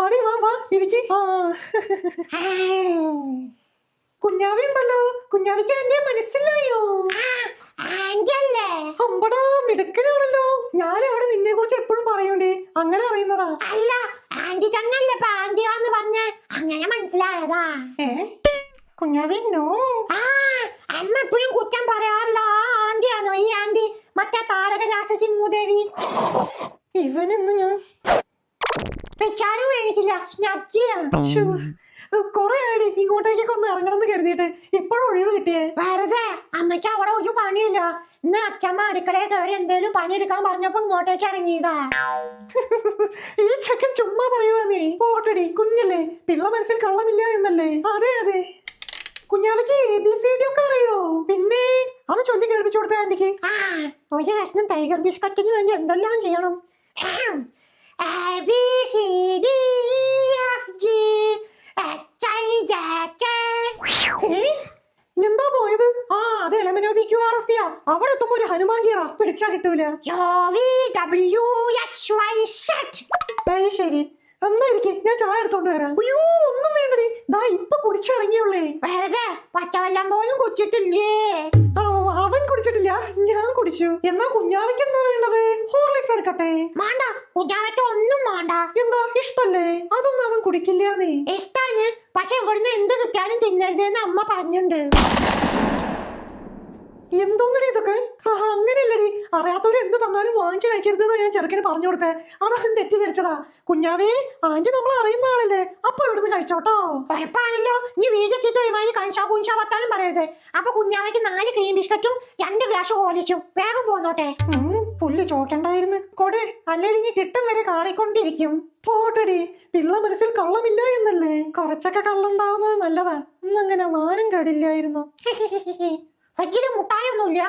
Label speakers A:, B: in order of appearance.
A: വാടി വാ വാ ഇരിക്കി. കുഞ്ഞാവി ഉണ്ടല്ലോ, കുഞ്ഞാവിക്ക് എന്റെ മനസ്സിലായോ? അമ്പടാ മിടുക്കനാണല്ലോ. ഞാൻ അവിടെ നിന്നെ കുറിച്ച് എപ്പോഴും പറയൂണ്ടേ, അങ്ങനെ അറിയുന്നതാ.
B: അല്ല ആന്റി തന്നല്ലേ ആന്റിയാന്ന് പറഞ്ഞ അങ്ങനെ മനസ്സിലായതാ.
A: കുഞ്ഞാവി നോ.
B: അമ്മ എപ്പോഴും കുറ്റം പറയാറില്ല ആന്റിയാണോ ഈ ആന്റി, മറ്റേ താരക രാസസിംഹദേവി.
A: ഇവനെന്ന് ഞാൻ
B: വെച്ചാലും എനിക്കില്ല സ്നഗ്ഗിയാ.
A: കൊറേ ആടി ഇങ്ങോട്ടേക്കൊക്കെ ഒന്ന് ഇറങ്ങണമെന്ന് കരുതിയിട്ട് ഇപ്പോഴും ഒഴിവ് കിട്ടിയേ.
B: വെറുതെ അമ്മയ്ക്ക് അവിടെ ഒരു പണിയില്ല. ഇന്ന് അച്ഛമ്മ അടുക്കളയിൽ കയറി എന്തേലും പണിയെടുക്കാൻ പറഞ്ഞപ്പോ ഇങ്ങോട്ടേക്ക് ഇറങ്ങിയതാ.
A: ഈ ചെക്കൻ ചുമ്മാ പറയുവാന്നേ. പോട്ടടി കുഞ്ഞല്ലേ, പിള്ള മനസ്സിൽ കള്ളമില്ല എന്നല്ലേ? അതെ അതെ. കുഞ്ഞാവയ്ക്ക് ABCD ഒക്കെ അറിയോ? പിന്നെ അത് ചൊല്ലി കേൾപ്പിച്ചു കൊടുത്ത ആന്റിക്ക്.
B: ഒരു കഷ്ണം ടൈഗർ ബിസ്ക്കറ്റിന് വേണ്ടി എന്തെല്ലാം ചെയ്യണം. ABCDFG
A: എന്താ പോയത്? അത് LMNOPQRST. അവിടെ എത്തുമ്പോ ഒരു ഹനുമാൻ കീറ പിടിച്ചാ കിട്ടൂല. ശരി എന്നാ ഇരിക്കെ, ഞാൻ ചായ എടുത്തോണ്ട് വരാം. അയ്യോ ഒന്നും വേണ്ടടി, ദാ ഇപ്പൊ കുടിച്ചിറങ്ങിയുള്ളേ.
B: വെറുതെ പച്ചവെള്ളം പോലും കുടിച്ചിട്ടില്ലേ?
A: അവൻ കുടിച്ചിട്ടില്ല, ഞാൻ കുടിച്ചു. എന്നാ കുഞ്ഞാവയ്ക്ക് എന്താ വേണ്ടത്? ഹോർലിക്സ് എടുക്കട്ടെ?
B: വേണ്ട, കുഞ്ഞാവയ്ക്ക് ഒന്നും വേണ്ട.
A: എന്താ ഇഷ്ടല്ലേ? അതൊന്നും അവൻ കുടിക്കില്ലാന്നേ.
B: ഇഷ്ടാണ്, പക്ഷെ ഇവിടുന്ന് എന്ത് കിട്ടാനും തിന്നരുതെന്ന് അമ്മ പറഞ്ഞിട്ടുണ്ട്.
A: എന്തോന്നടി ഇതൊക്കെ? അങ്ങനെയല്ലടി, അറിയാത്തവര് എന്ത് തന്നാലും വാങ്ങിച്ചു കഴിക്കരുതെന്ന് ഞാൻ ചെറുക്കന് പറഞ്ഞു കൊടുത്തേ. അതവൻ തെറ്റിദ്ധരിച്ചതാ. കുഞ്ഞാവേ ആന്റി നമ്മൾ അറിയുന്ന ആളല്ലേ, അപ്പൊ ഇവിടുന്ന് കഴിച്ചോട്ടോ.
B: കുഴപ്പമാണല്ലോ, ഇനി വീട്ടിൽ കൺഷാ കുൻഷാ വർത്താനം പറയരുത്. അപ്പൊ കുഞ്ഞാവയ്ക്ക് 4 ക്രീം ബിസ്ക്കറ്റും 2 ഗ്ലാസ് ഹോർലിക്സും. വേഗം പോന്നോട്ടെ.
A: പുല്ല് ചോക്കണ്ടായിരുന്നു. കൊടേ, അല്ലെങ്കിൽ ഇനി കിട്ടും വരെ കാറിക്കൊണ്ടിരിക്കും. പോട്ടടി, പിള്ള മനസ്സിൽ കള്ളമില്ല എന്നല്ലേ? കുറച്ചൊക്കെ കള്ളുണ്ടാവുന്നത് നല്ലതാ. ഇന്നങ്ങനെ മാനം കേടില്ലായിരുന്നു.
B: ഫ്രിഡ്ജില് മുട്ടായൊന്നുമില്ല.